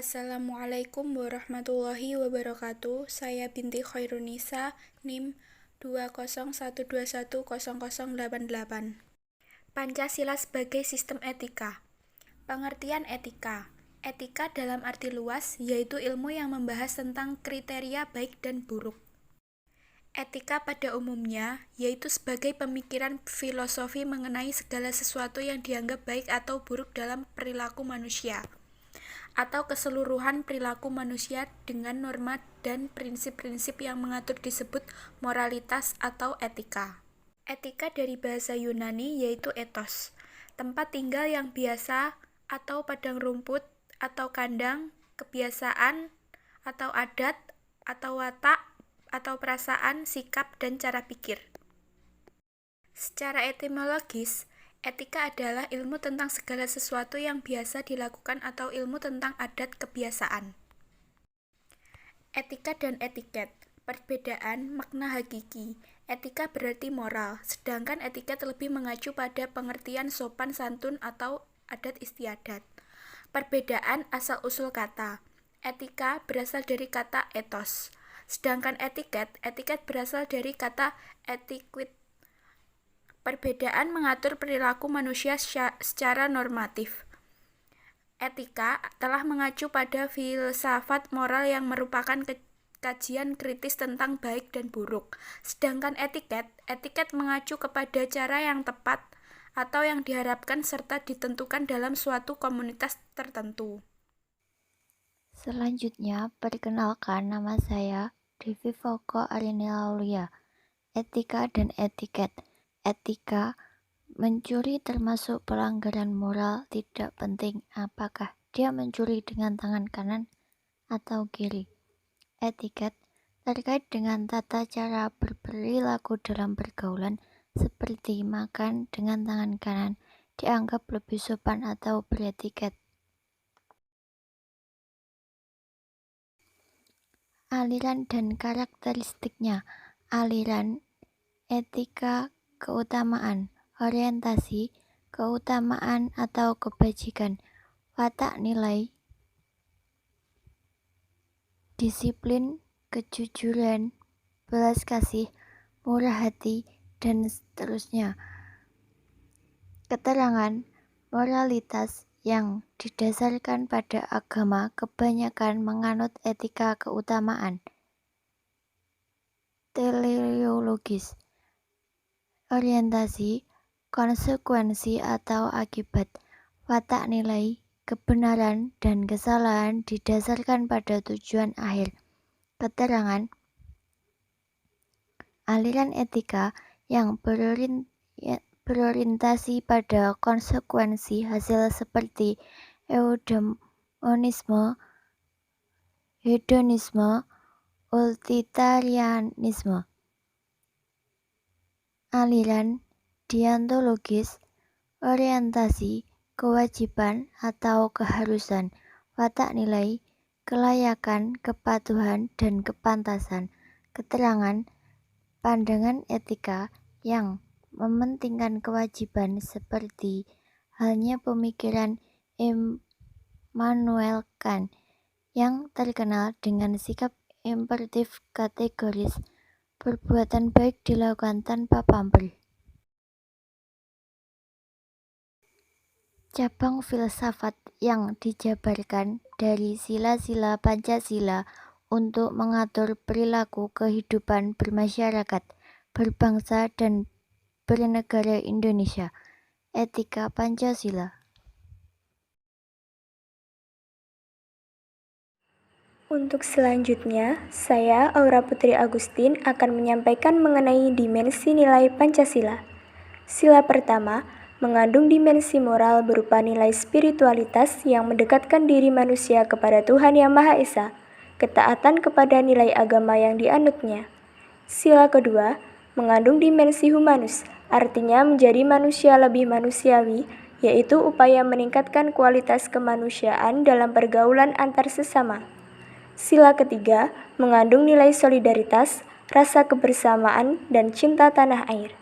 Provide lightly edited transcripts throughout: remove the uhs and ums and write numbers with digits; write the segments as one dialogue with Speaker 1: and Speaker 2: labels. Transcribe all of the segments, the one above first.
Speaker 1: Assalamualaikum warahmatullahi wabarakatuh. Saya binti Khairunisa, NIM 201210088. Pancasila sebagai sistem etika. Pengertian etika. Etika dalam arti luas yaitu ilmu yang membahas tentang kriteria baik dan buruk. Etika pada umumnya yaitu sebagai pemikiran filosofi mengenai segala sesuatu yang dianggap baik atau buruk dalam perilaku manusia, atau keseluruhan perilaku manusia dengan norma dan prinsip-prinsip yang mengatur disebut moralitas atau etika. Etika dari bahasa Yunani yaitu ethos, tempat tinggal yang biasa atau padang rumput atau kandang, kebiasaan atau adat atau watak atau perasaan, sikap, dan cara pikir. Secara etimologis, etika adalah ilmu tentang segala sesuatu yang biasa dilakukan atau ilmu tentang adat kebiasaan. Etika dan etiket. Perbedaan makna hakiki. Etika berarti moral, sedangkan etiket lebih mengacu pada pengertian sopan santun atau adat istiadat. Perbedaan asal-usul kata. Etika berasal dari kata ethos, sedangkan etiket berasal dari kata etiquette. Perbedaan mengatur perilaku manusia secara normatif. Etika telah mengacu pada filsafat moral yang merupakan kajian kritis tentang baik dan buruk. Sedangkan etiket mengacu kepada cara yang tepat atau yang diharapkan serta ditentukan dalam suatu komunitas tertentu.
Speaker 2: Selanjutnya, perkenalkan nama saya Devi Foko Arinela Aulia. Etika dan etiket. Etika, mencuri termasuk pelanggaran moral, tidak penting apakah dia mencuri dengan tangan kanan atau kiri. Etiket terkait dengan tata cara berperilaku dalam pergaulan, seperti makan dengan tangan kanan dianggap lebih sopan atau beretiket. Aliran dan karakteristiknya. Aliran, etika, keutamaan, orientasi, keutamaan atau kebajikan, watak nilai, disiplin, kejujuran, belas kasih, murah hati, dan seterusnya. Keterangan, moralitas yang didasarkan pada agama kebanyakan menganut etika keutamaan. Teleologis, orientasi, konsekuensi atau akibat, watak nilai, kebenaran dan kesalahan didasarkan pada tujuan akhir. Keterangan, aliran etika yang berorientasi pada konsekuensi hasil seperti eudemonisme, hedonisme, utilitarianisme. Aliran deontologis, orientasi, kewajiban atau keharusan, watak nilai, kelayakan, kepatuhan, dan kepantasan. Keterangan, pandangan etika yang mementingkan kewajiban seperti halnya pemikiran Immanuel Kant yang terkenal dengan sikap imperatif kategoris, perbuatan baik dilakukan tanpa pamrih. Cabang filsafat yang dijabarkan dari sila-sila Pancasila untuk mengatur perilaku kehidupan bermasyarakat, berbangsa, dan bernegara Indonesia. Etika Pancasila.
Speaker 3: Untuk selanjutnya, saya, Aura Putri Agustin, akan menyampaikan mengenai dimensi nilai Pancasila. Sila pertama mengandung dimensi moral berupa nilai spiritualitas yang mendekatkan diri manusia kepada Tuhan Yang Maha Esa, ketaatan kepada nilai agama yang dianutnya. Sila kedua mengandung dimensi humanus, artinya menjadi manusia lebih manusiawi, yaitu upaya meningkatkan kualitas kemanusiaan dalam pergaulan antar sesama. Sila ketiga mengandung nilai solidaritas, rasa kebersamaan, dan cinta tanah air.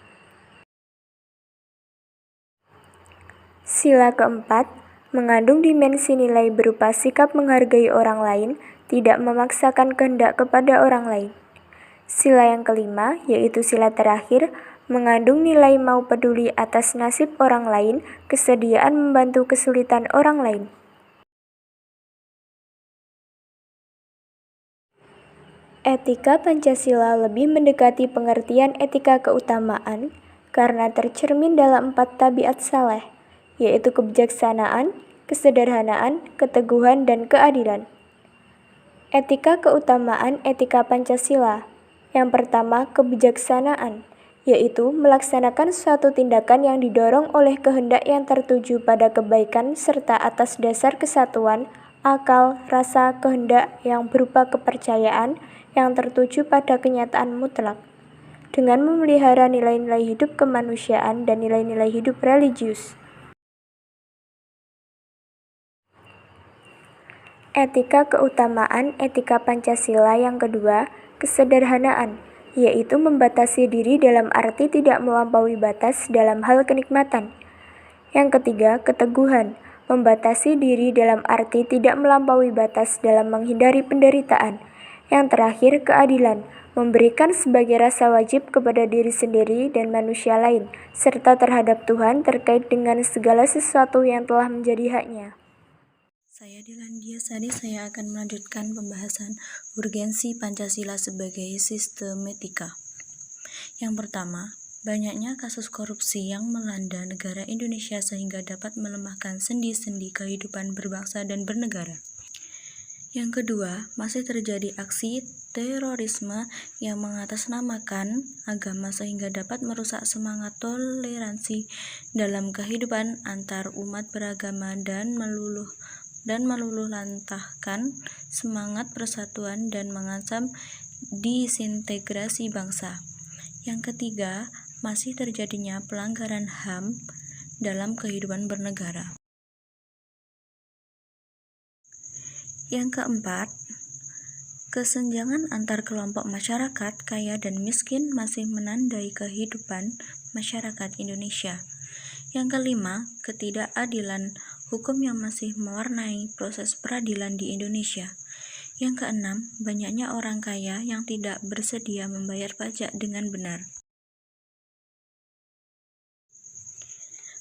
Speaker 3: Sila keempat mengandung dimensi nilai berupa sikap menghargai orang lain, tidak memaksakan kehendak kepada orang lain. Sila yang kelima, yaitu sila terakhir, mengandung nilai mau peduli atas nasib orang lain, kesediaan membantu kesulitan orang lain. Etika Pancasila lebih mendekati pengertian etika keutamaan karena tercermin dalam 4 tabiat saleh, yaitu kebijaksanaan, kesederhanaan, keteguhan, dan keadilan. Etika keutamaan etika Pancasila. Yang pertama, kebijaksanaan, yaitu melaksanakan suatu tindakan yang didorong oleh kehendak yang tertuju pada kebaikan serta atas dasar kesatuan, akal, rasa, kehendak yang berupa kepercayaan yang tertuju pada kenyataan mutlak, dengan memelihara nilai-nilai hidup kemanusiaan dan nilai-nilai hidup religius. Etika keutamaan etika Pancasila yang kedua, kesederhanaan, yaitu membatasi diri dalam arti tidak melampaui batas dalam hal kenikmatan. Yang ketiga, keteguhan, membatasi diri dalam arti tidak melampaui batas dalam menghindari penderitaan. Yang terakhir, keadilan, memberikan sebagai rasa wajib kepada diri sendiri dan manusia lain, serta terhadap Tuhan terkait dengan segala sesuatu yang telah menjadi haknya.
Speaker 4: Saya Dilandia Sari, saya akan melanjutkan pembahasan urgensi Pancasila sebagai sistem etika. Yang pertama, banyaknya kasus korupsi yang melanda negara Indonesia sehingga dapat melemahkan sendi-sendi kehidupan berbangsa dan bernegara. Yang kedua, masih terjadi aksi terorisme yang mengatasnamakan agama sehingga dapat merusak semangat toleransi dalam kehidupan antar umat beragama dan meluluhlantahkan semangat persatuan dan mengancam disintegrasi bangsa. Yang ketiga, masih terjadinya pelanggaran HAM dalam kehidupan bernegara. Yang keempat, kesenjangan antar kelompok masyarakat kaya dan miskin masih menandai kehidupan masyarakat Indonesia. Yang kelima, ketidakadilan hukum yang masih mewarnai proses peradilan di Indonesia. Yang keenam, banyaknya orang kaya yang tidak bersedia membayar pajak dengan benar.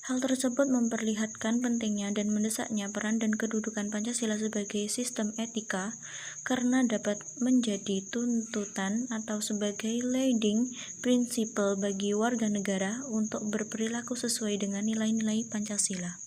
Speaker 4: Hal tersebut memperlihatkan pentingnya dan mendesaknya peran dan kedudukan Pancasila sebagai sistem etika karena dapat menjadi tuntutan atau sebagai leading principle bagi warga negara untuk berperilaku sesuai dengan nilai-nilai Pancasila.